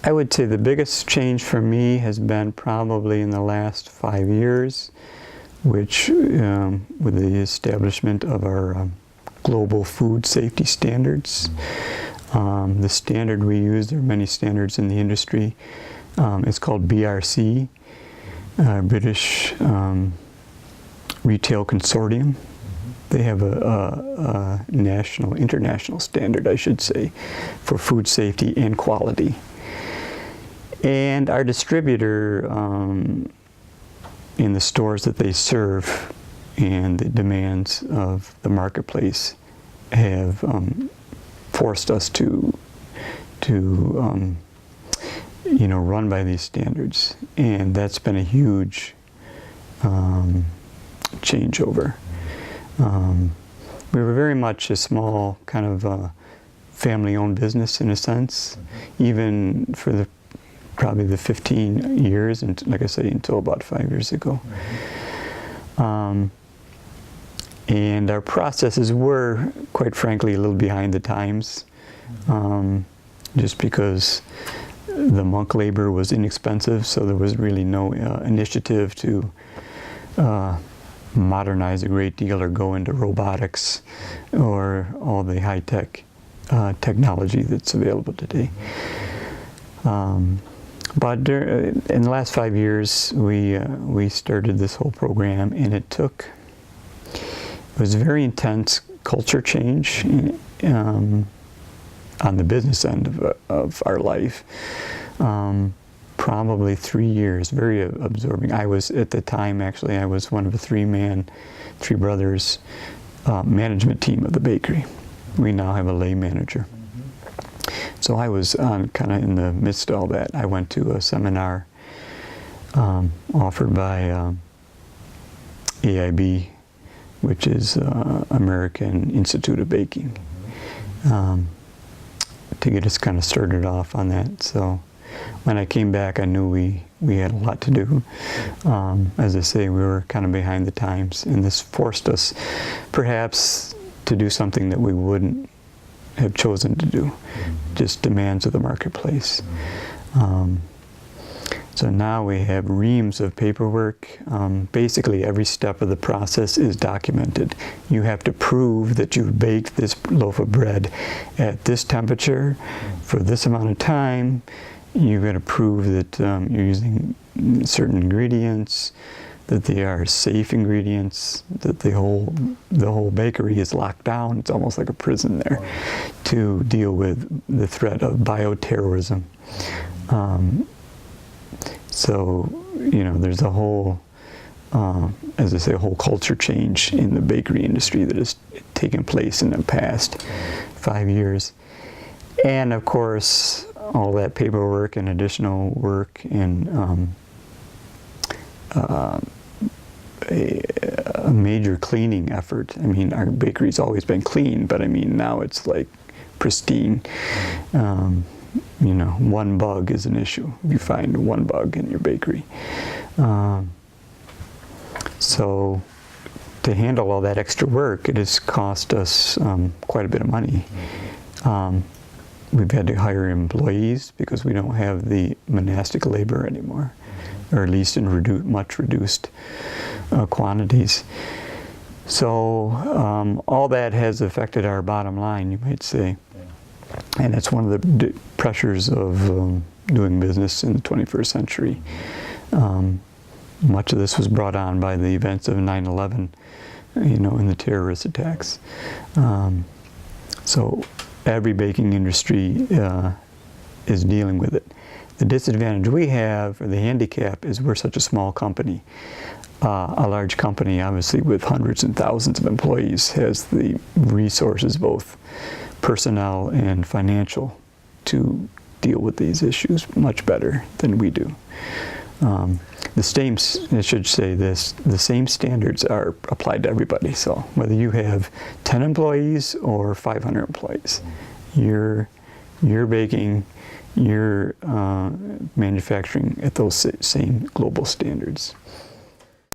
I would say the biggest change for me has been probably in the last 5 years, which with the establishment of our global food safety standards. The standard we use, there are many standards in the industry, it's called BRC, British Retail Consortium. They have a international standard, I should say, for food safety and quality. And our distributor, in the stores that they serve and the demands of the marketplace have forced us to run by these standards. And that's been a huge changeover. We were very much a small kind of family-owned business in a sense, even for probably the 15 years, and like I say, until about 5 years ago. And our processes were, quite frankly, a little behind the times, just because the monk labor was inexpensive, so there was really no initiative to modernize a great deal or go into robotics or all the high-tech technology that's available today. But in the last 5 years, we started this whole program, and it was a very intense culture change on the business end of our life. Probably 3 years, very absorbing. I was, at the time, actually, I was one of the three brothers management team of the bakery. We now have a lay manager. So I was kind of in the midst of all that. I went to a seminar offered by AIB, which is American Institute of Baking, to get us kind of started off on that. So when I came back, I knew we had a lot to do. As I say, we were kind of behind the times, and this forced us perhaps to do something that we wouldn't have chosen to do, just demands of the marketplace. So now we have reams of paperwork. Basically every step of the process is documented. You have to prove that you've baked this loaf of bread at this temperature for this amount of time. You've got to prove that you're using certain ingredients, that they are safe ingredients, that the whole bakery is locked down. It's almost like a prison there to deal with the threat of bioterrorism. So, there's a whole, as I say, a whole culture change in the bakery industry that has taken place in the past 5 years. And of course, all that paperwork and additional work and a major cleaning effort. I mean, our bakery's always been clean, but I mean, now it's like pristine. One bug is an issue. You find one bug in your bakery. So to handle all that extra work, it has cost us quite a bit of money. We've had to hire employees because we don't have the monastic labor anymore, or at least in much reduced quantities. So all that has affected our bottom line, you might say. And that's one of the pressures of doing business in the 21st century. Much of this was brought on by the events of 9/11, and the terrorist attacks. So every baking industry is dealing with it. The disadvantage we have, or the handicap, is we're such a small company. A large company, obviously, with hundreds and thousands of employees, has the resources, both personnel and financial, to deal with these issues much better than we do. The same standards are applied to everybody. So whether you have 10 employees or 500 employees, you're baking, you're manufacturing at those same global standards.